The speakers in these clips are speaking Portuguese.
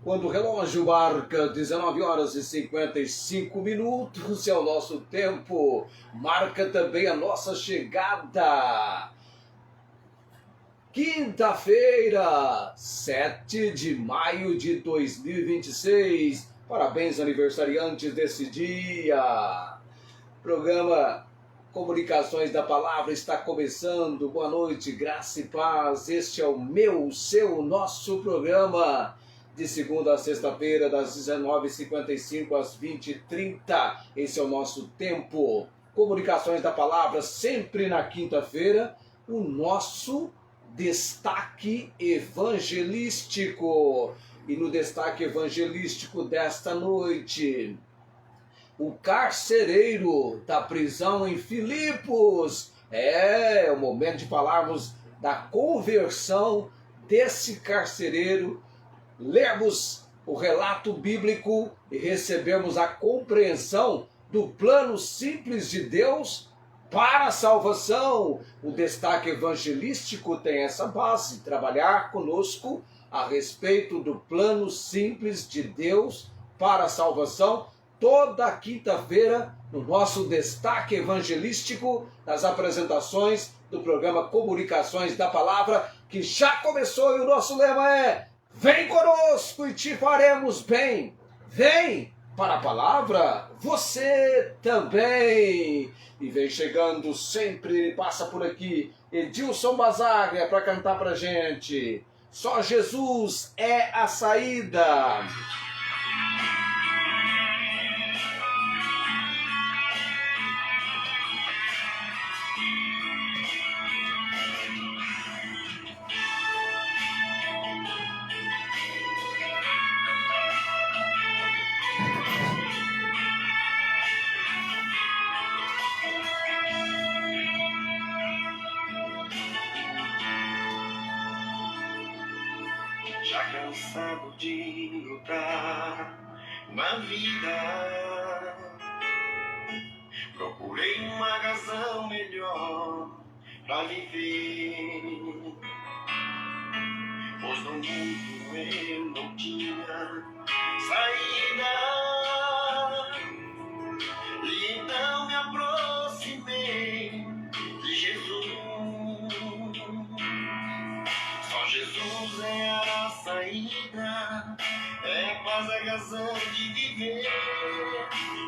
Quando o relógio marca 19 horas e 55 minutos, é o nosso tempo, marca também a nossa chegada. Quinta-feira, 7 de maio de 2026. Parabéns, aniversariantes desse dia. Programa Comunicações da Palavra está começando. Boa noite, graça e paz. Este é o meu, seu, nosso programa. De segunda a sexta-feira, das 19h55 às 20h30. Esse é o nosso tempo. Comunicações da Palavra, sempre na quinta-feira. O nosso destaque evangelístico. E no destaque evangelístico desta noite, o carcereiro da prisão em Filipos. É o momento de falarmos da conversão desse carcereiro, lermos o relato bíblico e recebermos a compreensão do plano simples de Deus para a salvação. O destaque evangelístico tem essa base, trabalhar conosco a respeito do plano simples de Deus para a salvação, toda quinta-feira, no nosso destaque evangelístico, das apresentações do programa Comunicações da Palavra, que já começou, e o nosso lema é: vem conosco e te faremos bem. Vem para a palavra, você também. E vem chegando sempre, passa por aqui, Edilson Basaglia para cantar pra gente. Só Jesus é a saída. Já cansado de lutar na vida, procurei uma razão melhor pra viver, pois no mundo eu não tinha saída, e então me aproximei de Jesus. Só Jesus é a saída, é a paz, a razão de viver.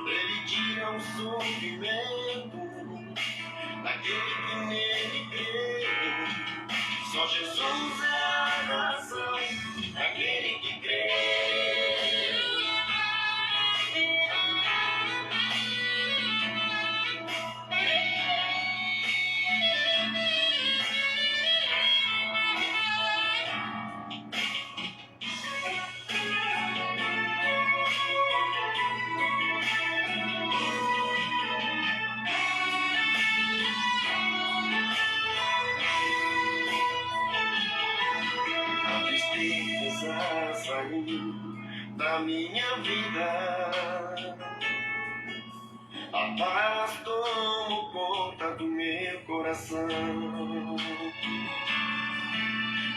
Ele tira o sofrimento daquele que nele crê. Só Jesus é a razão daquele que crê. Saiu da minha vida, a paz tomou conta do meu coração,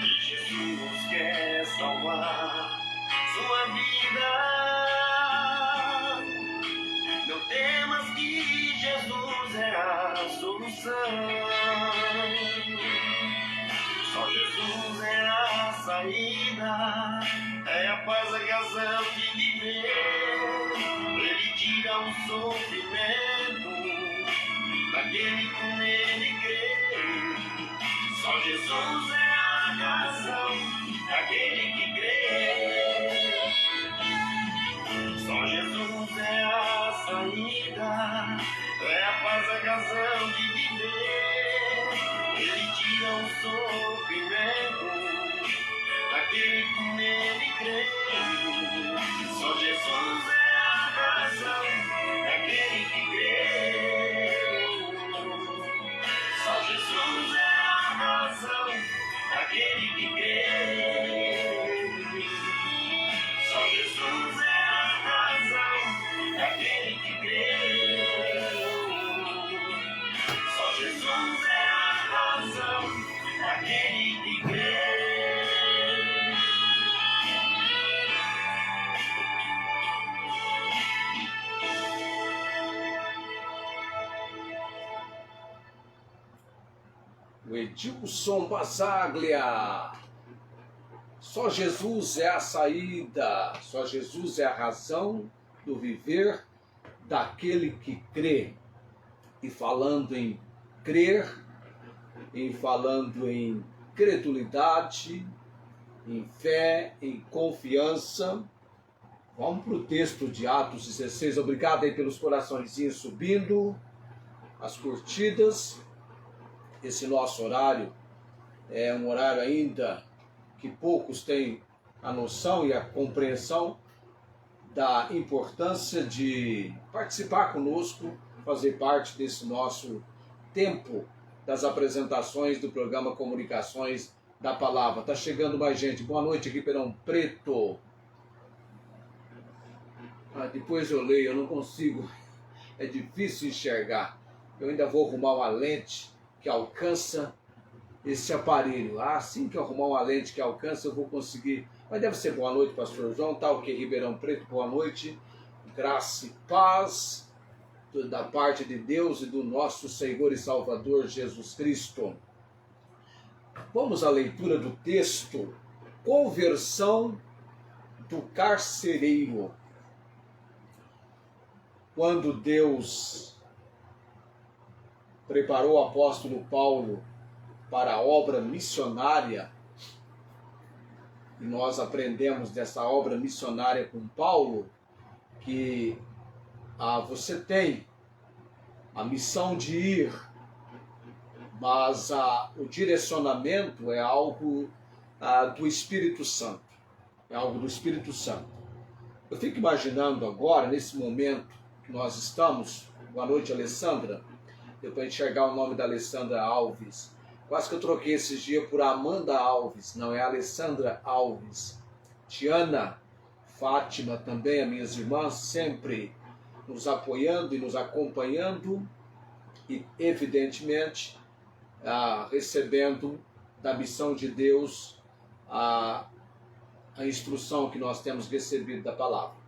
e Jesus quer salvar sua vida. Não temas, que Jesus é a solução. Só Jesus é a saída, é a paz, a razão de viver. Ele tira o sofrimento daquele que nele crê. Só Jesus é a razão daquele que crê. Só Jesus é a saída, é a paz, a razão de viver. Ele tira o sofrimento daquele que nele crê. Só Jesus é a razão daquele que crê. Só Jesus é a razão daquele que crê. Só Jesus é a razão daquele que crê. Só Jesus é a razão daquele que crê. Edilson Basaglia. Só Jesus é a saída, só Jesus é a razão do viver daquele que crê. E falando em crer, falando em credulidade, em fé, em confiança, vamos para o texto de Atos 16. Obrigado aí pelos coraçõezinhos subindo, as curtidas. Esse nosso horário é um horário ainda que poucos têm a noção e a compreensão da importância de participar conosco, fazer parte desse nosso tempo das apresentações do programa Comunicações da Palavra. Tá chegando mais gente. Boa noite, Ribeirão Preto. Depois eu leio, eu não consigo. É difícil enxergar. Eu ainda vou arrumar uma lente que alcança esse aparelho. Assim que eu arrumar uma lente que alcança, eu vou conseguir. Mas deve ser boa noite, pastor João. Tá o que, Ribeirão Preto? Boa noite. Graça e paz da parte de Deus e do nosso Senhor e Salvador Jesus Cristo. Vamos à leitura do texto. Conversão do carcereiro. Quando Deus preparou o apóstolo Paulo para a obra missionária, e nós aprendemos dessa obra missionária com Paulo, que você tem a missão de ir, mas o direcionamento é algo do Espírito Santo. É algo do Espírito Santo. Eu fico imaginando agora, nesse momento que nós estamos, boa noite, Alessandra, deu para enxergar o nome da Alessandra Alves. Quase que eu troquei esses dias por Amanda Alves, não, é Alessandra Alves. Tiana, Fátima também, as minhas irmãs, sempre nos apoiando e nos acompanhando e, evidentemente, recebendo da missão de Deus a instrução que nós temos recebido da palavra.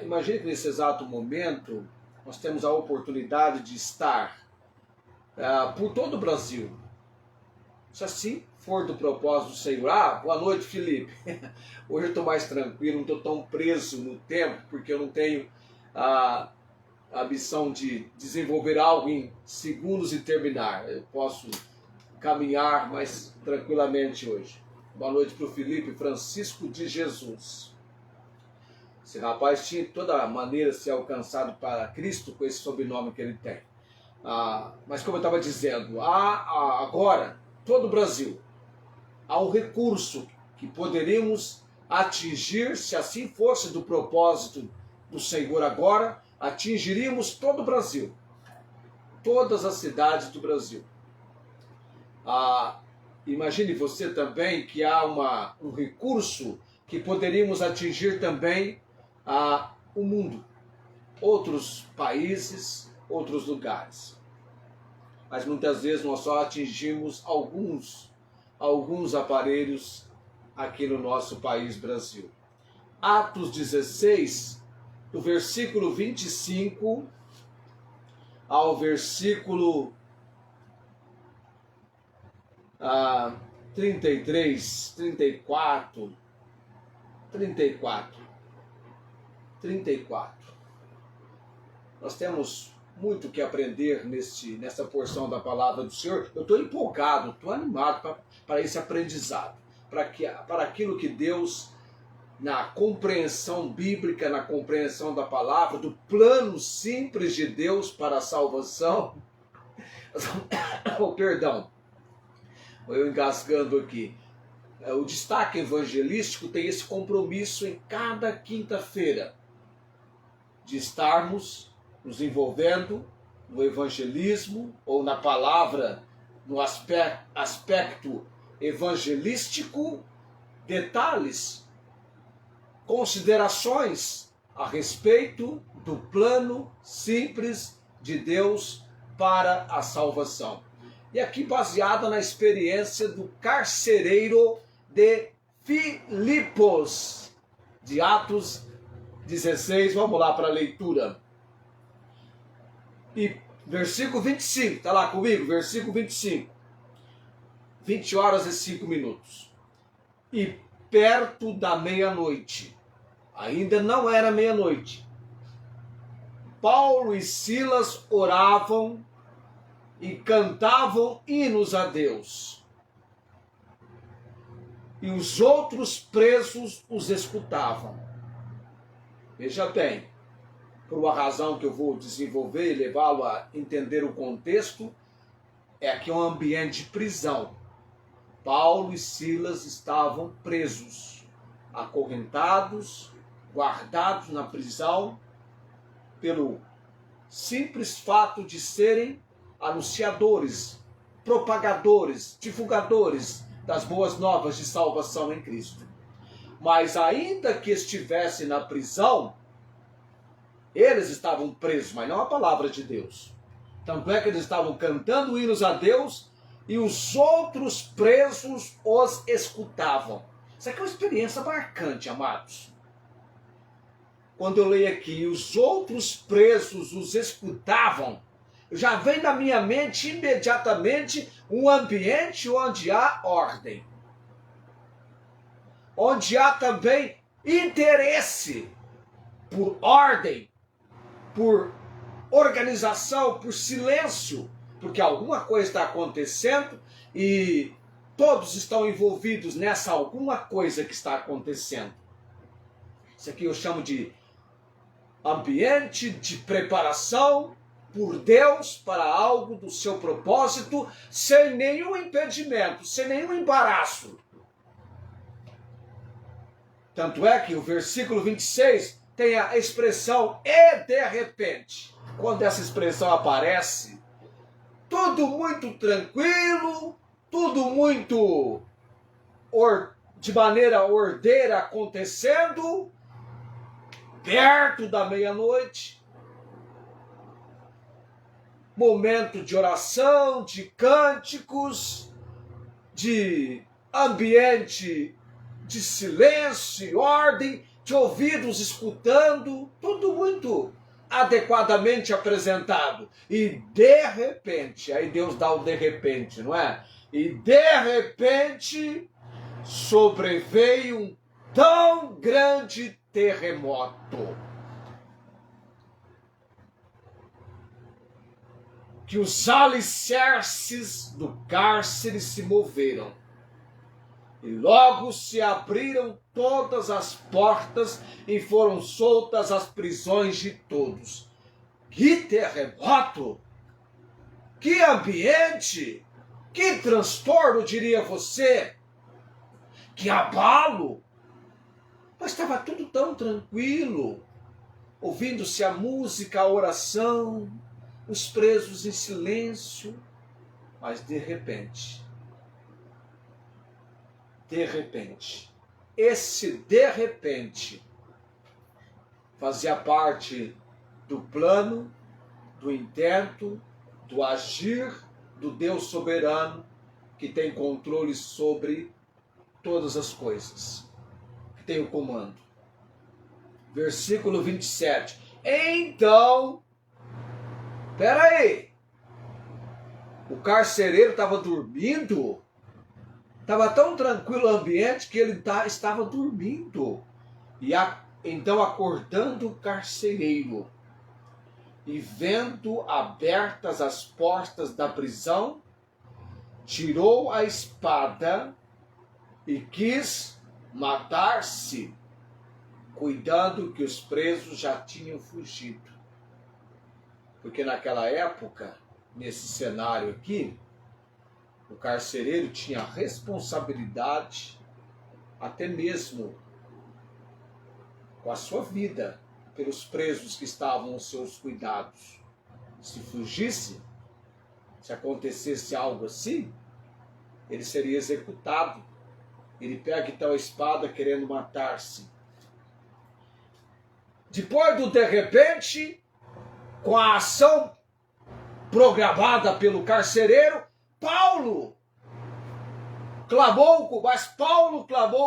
Imagine que nesse exato momento nós temos a oportunidade de estar por todo o Brasil. Se assim for do propósito do Senhor. Boa noite, Felipe. Hoje eu estou mais tranquilo, não estou tão preso no tempo, porque eu não tenho a missão de desenvolver algo em segundos e terminar. Eu posso caminhar mais tranquilamente hoje. Boa noite para o Felipe Francisco de Jesus. Esse rapaz tinha toda maneira de ser alcançado para Cristo com esse sobrenome que ele tem. Mas como eu estava dizendo, agora, todo o Brasil, há um recurso que poderíamos atingir, se assim fosse do propósito do Senhor agora, atingiríamos todo o Brasil, todas as cidades do Brasil. Imagine você também que há um recurso que poderíamos atingir também o mundo, outros países, outros lugares. Mas muitas vezes nós só atingimos alguns aparelhos aqui no nosso país Brasil. Atos 16, do versículo 25 ao versículo 33, 34. Nós temos muito que aprender nessa porção da palavra do Senhor. Eu estou empolgado, estou animado para esse aprendizado, para aquilo que Deus, na compreensão bíblica, na compreensão da palavra, do plano simples de Deus para a salvação. Perdão, eu engasgando aqui. O destaque evangelístico tem esse compromisso em cada quinta-feira de estarmos nos envolvendo no evangelismo ou na palavra, no aspecto evangelístico, detalhes, considerações a respeito do plano simples de Deus para a salvação. E aqui baseada na experiência do carcereiro de Filipos, de Atos 16, vamos lá para a leitura. E versículo 25, está lá comigo? Versículo 25. 20h05. E perto da meia-noite, ainda não era meia-noite, Paulo e Silas oravam e cantavam hinos a Deus. E os outros presos os escutavam. Veja bem, por uma razão que eu vou desenvolver e levá-lo a entender o contexto, é que é um ambiente de prisão. Paulo e Silas estavam presos, acorrentados, guardados na prisão, pelo simples fato de serem anunciadores, propagadores, divulgadores das boas novas de salvação em Cristo. Mas ainda que estivessem na prisão, eles estavam presos, mas não a palavra de Deus. Tanto é que eles estavam cantando hinos a Deus e os outros presos os escutavam. Isso aqui é uma experiência marcante, amados. Quando eu leio aqui, os outros presos os escutavam, já vem na minha mente imediatamente um ambiente onde há ordem. Onde há também interesse por ordem, por organização, por silêncio, porque alguma coisa está acontecendo e todos estão envolvidos nessa alguma coisa que está acontecendo. Isso aqui eu chamo de ambiente de preparação por Deus para algo do seu propósito, sem nenhum impedimento, sem nenhum embaraço. Tanto é que o versículo 26 tem a expressão "e de repente". Quando essa expressão aparece, tudo muito tranquilo, tudo muito de maneira ordeira acontecendo, perto da meia-noite, momento de oração, de cânticos, de ambiente de silêncio e ordem, de ouvidos escutando, tudo muito adequadamente apresentado. E de repente, aí Deus dá o de repente, não é? E de repente sobreveio um tão grande terremoto que os alicerces do cárcere se moveram. E logo se abriram todas as portas e foram soltas as prisões de todos. Que terremoto! Que ambiente! Que transtorno, diria você! Que abalo! Mas estava tudo tão tranquilo, ouvindo-se a música, a oração, os presos em silêncio, mas de repente, esse de repente fazia parte do plano, do intento, do agir do Deus soberano que tem controle sobre todas as coisas, que tem o comando. Versículo 27. Então, peraí, o carcereiro estava dormindo? Estava tão tranquilo o ambiente que ele estava dormindo. E então, acordando o carcereiro e vendo abertas as portas da prisão, tirou a espada e quis matar-se, cuidando que os presos já tinham fugido. Porque naquela época, nesse cenário aqui, o carcereiro tinha responsabilidade até mesmo com a sua vida pelos presos que estavam aos seus cuidados. Se fugisse, se acontecesse algo assim, ele seria executado. Ele pega então a espada querendo matar-se. Depois do de repente, com a ação programada pelo carcereiro, Paulo clamou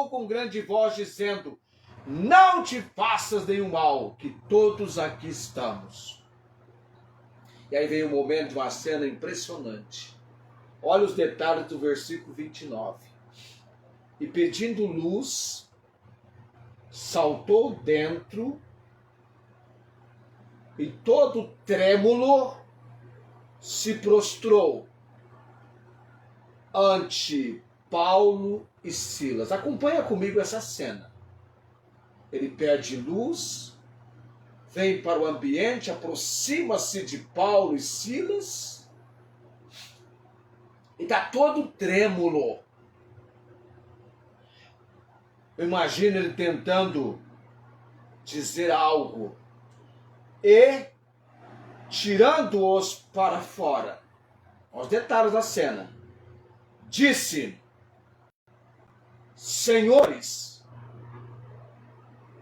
com grande voz, dizendo: não te faças nenhum mal, que todos aqui estamos. E aí veio um momento, uma cena impressionante. Olha os detalhes do versículo 29. E pedindo luz, saltou dentro e todo trêmulo se prostrou ante Paulo e Silas. Acompanha comigo essa cena. Ele pede luz, vem para o ambiente, aproxima-se de Paulo e Silas e está todo trêmulo. Eu imagino ele tentando dizer algo e tirando-os para fora. Os detalhes da cena. Disse: senhores,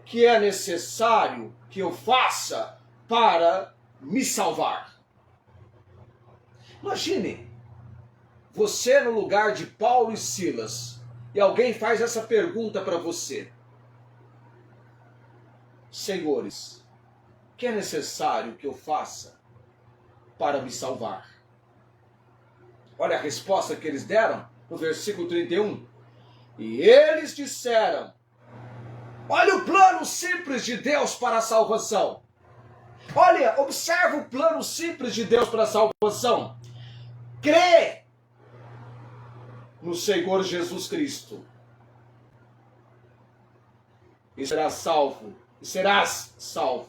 que é necessário que eu faça para me salvar? Imagine você no lugar de Paulo e Silas e alguém faz essa pergunta para você: senhores, o que é necessário que eu faça para me salvar? Olha a resposta que eles deram no versículo 31. E eles disseram: olha o plano simples de Deus para a salvação. Olha, observa o plano simples de Deus para a salvação. Crê no Senhor Jesus Cristo e serás salvo. E serás salvo,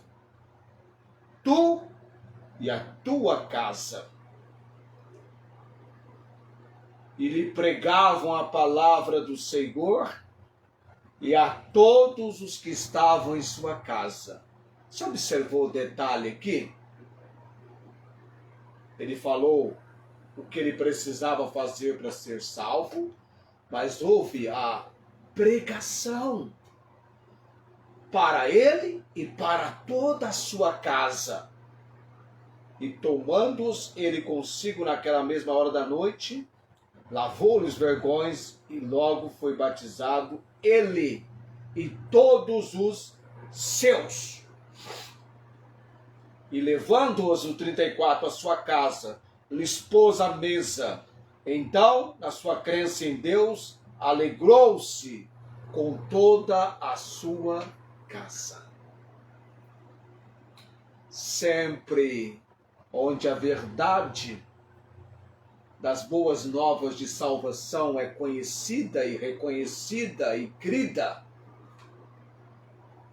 tu e a tua casa. E lhe pregavam a palavra do Senhor e a todos os que estavam em sua casa. Você observou o detalhe aqui? Ele falou o que ele precisava fazer para ser salvo, mas houve a pregação para ele e para toda a sua casa. E tomando-os ele consigo naquela mesma hora da noite, lavou-lhe os vergões e logo foi batizado ele e todos os seus. E levando-os, o 34, a sua casa, lhes pôs à mesa. Então, na sua crença em Deus, alegrou-se com toda a sua casa. Sempre onde a verdade das boas novas de salvação é conhecida e reconhecida e crida,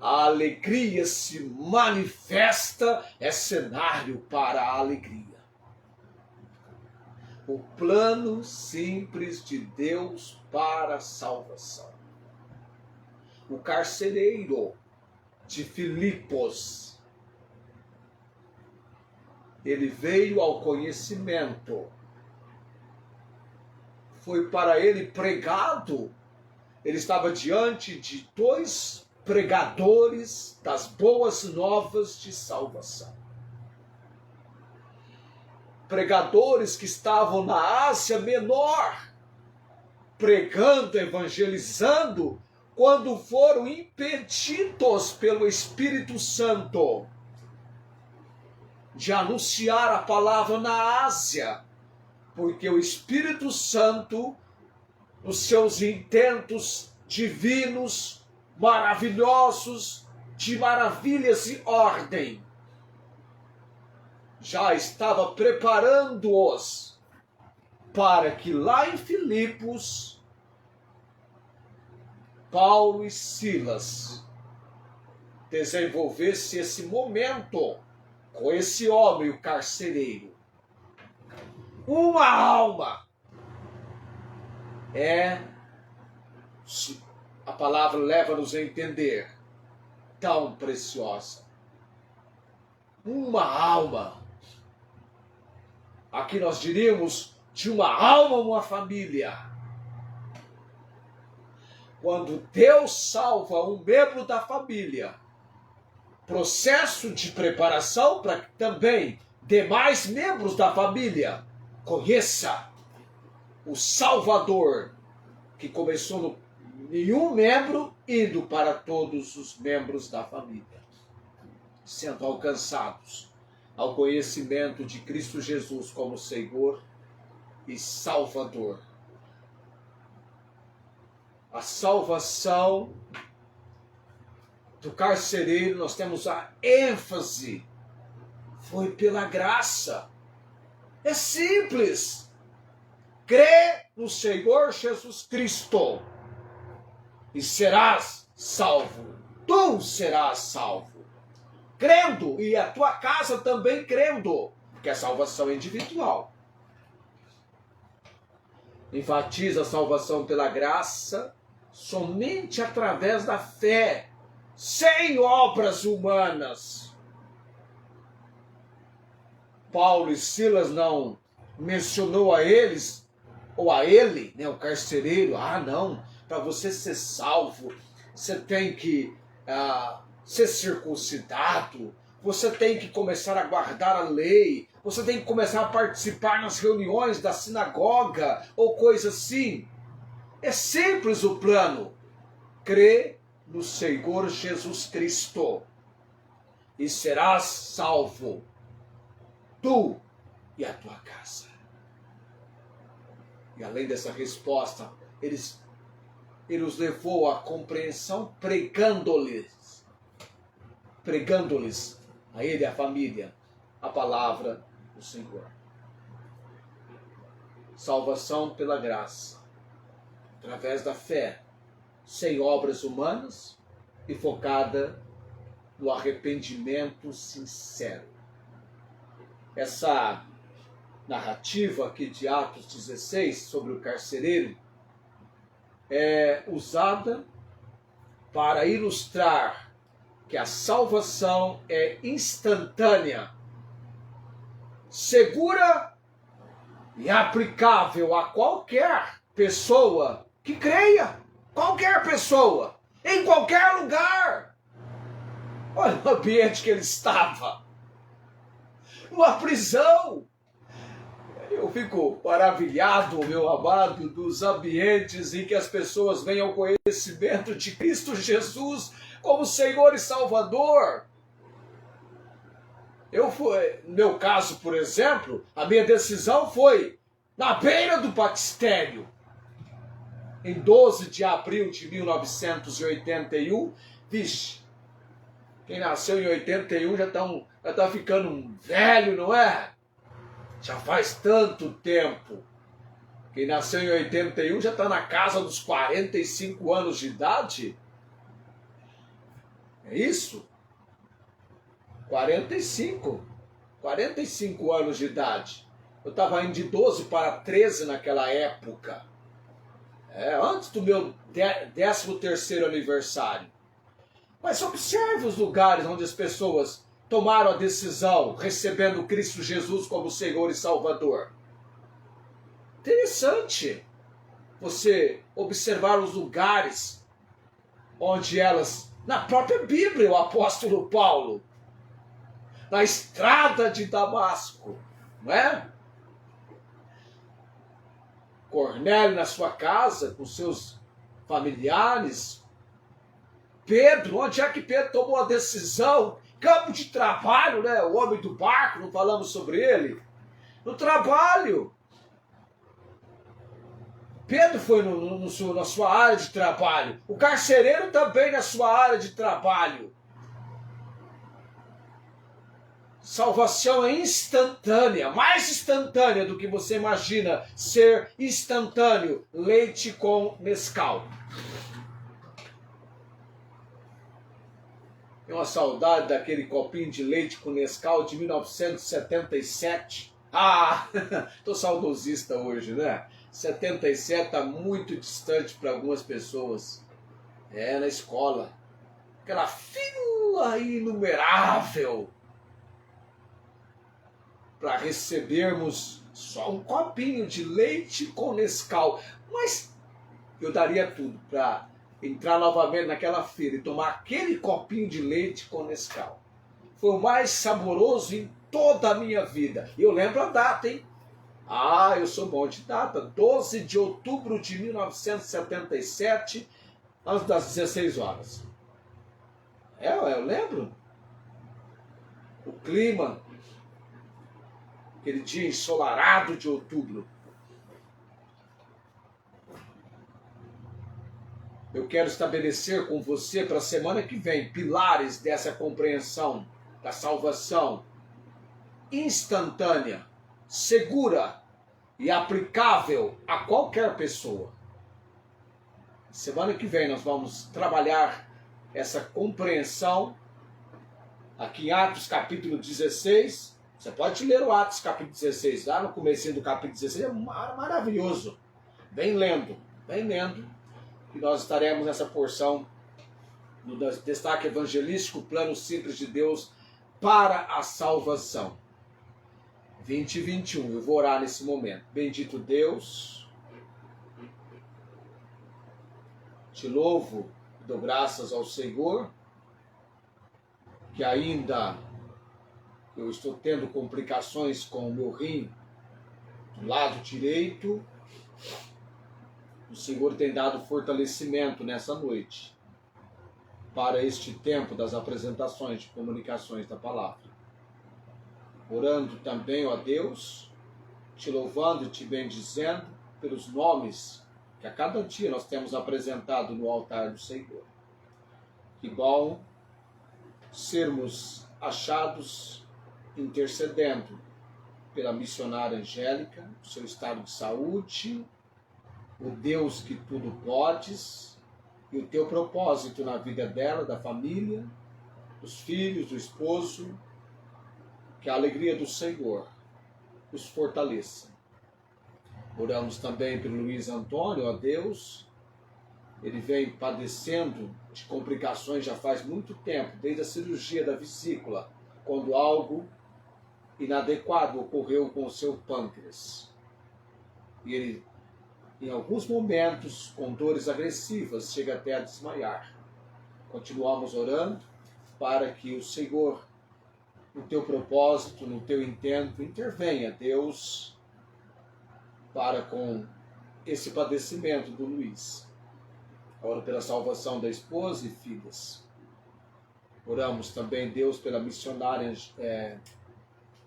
a alegria se manifesta, é cenário para a alegria. O plano simples de Deus para a salvação. O carcereiro de Filipos, ele veio ao conhecimento. Foi para ele pregado. Ele estava diante de dois pregadores das boas novas de salvação. Pregadores que estavam na Ásia Menor, pregando, evangelizando, quando foram impedidos pelo Espírito Santo de anunciar a palavra na Ásia, porque o Espírito Santo, nos seus intentos divinos, maravilhosos, de maravilhas e ordem, já estava preparando-os para que lá em Filipos, Paulo e Silas desenvolvessem esse momento com esse homem, o carcereiro. Uma alma a palavra leva-nos a entender, tão preciosa. Uma alma. Aqui nós diríamos de uma alma, uma família. Quando Deus salva um membro da família, processo de preparação para que também demais membros da família conheça o Salvador, que começou em um membro, indo para todos os membros da família, sendo alcançados ao conhecimento de Cristo Jesus como Senhor e Salvador. A salvação do carcereiro, nós temos a ênfase, foi pela graça. É simples. Crê no Senhor Jesus Cristo e serás salvo. Tu serás salvo. Crendo, e a tua casa também crendo, porque a salvação é individual. Enfatiza a salvação pela graça, somente através da fé, sem obras humanas. Paulo e Silas não mencionou a eles, ou a ele, né, o carcereiro, não, para você ser salvo, você tem que ser circuncidado, você tem que começar a guardar a lei, você tem que começar a participar nas reuniões da sinagoga, ou coisa assim. É simples o plano. Crê no Senhor Jesus Cristo e serás salvo, tu e a tua casa. E além dessa resposta, ele os levou à compreensão pregando-lhes a ele e a família a palavra do Senhor. Salvação pela graça, através da fé, sem obras humanas e focada no arrependimento sincero. Essa narrativa aqui de Atos 16 sobre o carcereiro é usada para ilustrar que a salvação é instantânea, segura e aplicável a qualquer pessoa que creia. Qualquer pessoa, em qualquer lugar. Olha o ambiente que ele estava. Uma prisão. Eu fico maravilhado, meu amado, dos ambientes em que as pessoas vêm ao conhecimento de Cristo Jesus como Senhor e Salvador. No meu caso, por exemplo, a minha decisão foi na beira do batistério. Em 12 de abril de 1981, vixe, quem nasceu em 81 já tá ficando velho, não é? Já faz tanto tempo. Quem nasceu em 81 já está na casa dos 45 anos de idade. É isso? 45 anos de idade. Eu estava indo de 12 para 13 naquela época. Antes do meu 13º aniversário. Mas observe os lugares onde as pessoas tomaram a decisão, recebendo Cristo Jesus como Senhor e Salvador. Interessante você observar os lugares onde elas, na própria Bíblia, o apóstolo Paulo, na estrada de Damasco, não é? Cornélio na sua casa, com seus familiares. Pedro, onde é que Pedro tomou a decisão? Campo de trabalho, né? O homem do barco, não falamos sobre ele? No trabalho. Pedro foi na sua área de trabalho. O carcereiro também na sua área de trabalho. Salvação é instantânea, mais instantânea do que você imagina ser instantâneo. Leite com Nescau. Tenho uma saudade daquele copinho de leite com Nescau de 1977. Tô saudosista hoje, né? 77 está muito distante para algumas pessoas. Na escola. Aquela fila inumerável para recebermos só um copinho de leite com Nescau. Mas eu daria tudo para entrar novamente naquela fila e tomar aquele copinho de leite com Nescau. Foi o mais saboroso em toda a minha vida. E eu lembro a data, hein? Eu sou bom de data. 12 de outubro de 1977, às 16 horas. Eu lembro. O clima, aquele dia ensolarado de outubro. eu quero estabelecer com você para a semana que vem pilares dessa compreensão da salvação instantânea, segura e aplicável a qualquer pessoa. Semana que vem nós vamos trabalhar essa compreensão aqui em Atos capítulo 16. Você pode ler o Atos capítulo 16, lá no comecinho do capítulo 16, é maravilhoso. Vem lendo, que nós estaremos nessa porção no destaque evangelístico, plano simples de Deus para a salvação. 20 e 21, eu vou orar nesse momento. Bendito Deus, te louvo, dou graças ao Senhor, que ainda eu estou tendo complicações com o meu rim do lado direito. O Senhor tem dado fortalecimento nessa noite para este tempo das apresentações de comunicações da palavra. Orando também, ó Deus, te louvando e te bendizendo pelos nomes que a cada dia nós temos apresentado no altar do Senhor. Que bom sermos achados intercedendo pela missionária Angélica, o seu estado de saúde, o Deus que tudo podes, e o teu propósito na vida dela, da família, dos filhos, do esposo, que a alegria do Senhor os fortaleça. Oramos também pelo Luiz Antônio, ó Deus, ele vem padecendo de complicações já faz muito tempo, desde a cirurgia da vesícula, quando algo inadequado ocorreu com o seu pâncreas. E ele, em alguns momentos, com dores agressivas, chega até a desmaiar. Continuamos orando para que o Senhor, no teu propósito, no teu intento, intervenha, Deus, para com esse padecimento do Luiz. Oro pela salvação da esposa e filhas. Oramos também, Deus, pela missionária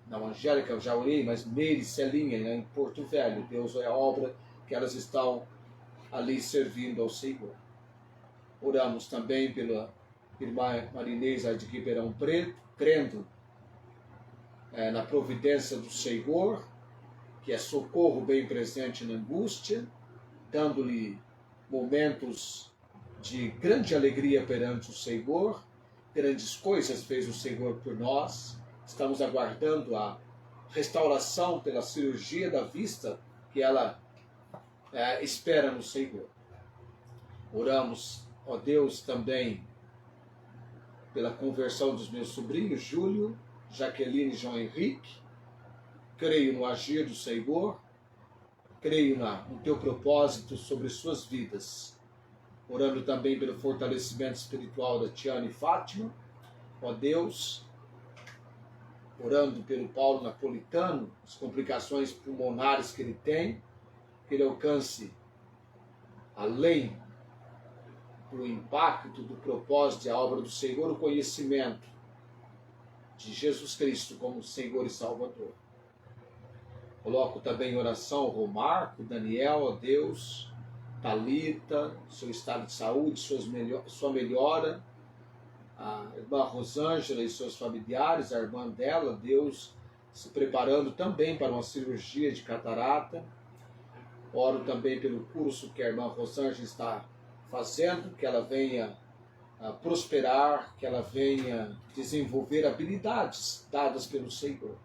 não, Angélica, eu já orei, mas Meire e Celinha, né, em Porto Velho. Deus, é a obra que elas estão ali servindo ao Senhor. Oramos também pela irmã Marinês de Ribeirão Preto, crendo na providência do Senhor, que é socorro bem presente na angústia, dando-lhe momentos de grande alegria perante o Senhor. Grandes coisas fez o Senhor por nós. Estamos aguardando a restauração pela cirurgia da vista que ela espera no Senhor. Oramos, ó Deus, também pela conversão dos meus sobrinhos, Júlio, Jaqueline e João Henrique. Creio no agir do Senhor, creio no teu propósito sobre suas vidas. Orando também pelo fortalecimento espiritual da Tiana e Fátima, ó Deus, orando pelo Paulo Napolitano, as complicações pulmonares que ele tem, que ele alcance além do impacto, do propósito e a obra do Senhor, o conhecimento de Jesus Cristo como Senhor e Salvador. Coloco também em oração o Romarco, Daniel, ó Deus, Thalita, seu estado de saúde, sua melhora, a irmã Rosângela e seus familiares, a irmã dela, Deus, se preparando também para uma cirurgia de catarata. Oro também pelo curso que a irmã Rosângela está fazendo, que ela venha a prosperar, que ela venha desenvolver habilidades dadas pelo Senhor.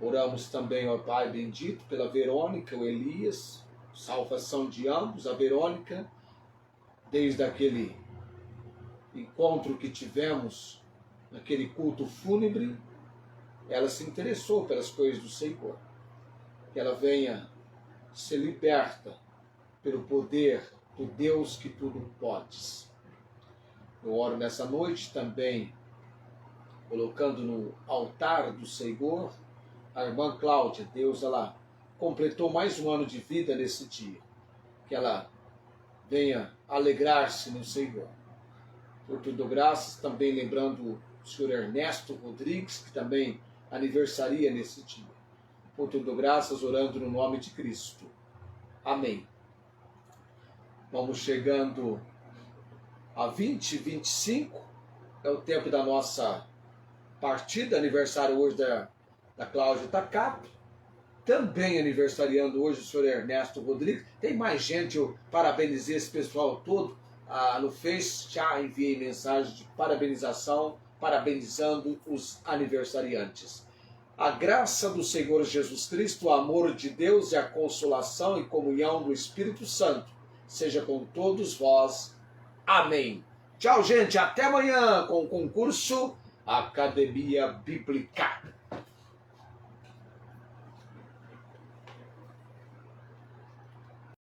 Oramos também, ó Pai bendito, pela Verônica, o Elias, salvação de ambos. A Verônica, desde aquele encontro que tivemos, naquele culto fúnebre, ela se interessou pelas coisas do Senhor. Que ela venha ser liberta pelo poder do Deus que tudo podes. Eu oro nessa noite também, colocando no altar do Senhor, a irmã Cláudia. Deus, ela completou mais um ano de vida nesse dia. Que ela venha alegrar-se no Senhor. Por tudo graças, também lembrando o senhor Ernesto Rodrigues, que também aniversaria nesse dia. Por tudo graças, orando no nome de Cristo. Amém. Vamos chegando a 2025, é o tempo da nossa partida, aniversário hoje da Cláudia Tacato. Também aniversariando hoje o senhor Ernesto Rodrigues. Tem mais gente, eu parabenizei esse pessoal todo no Face, já enviei mensagem de parabenização, parabenizando os aniversariantes. A graça do Senhor Jesus Cristo, o amor de Deus e a consolação e comunhão do Espírito Santo seja com todos vós. Amém. Tchau, gente. Até amanhã com o concurso Academia Bíblica.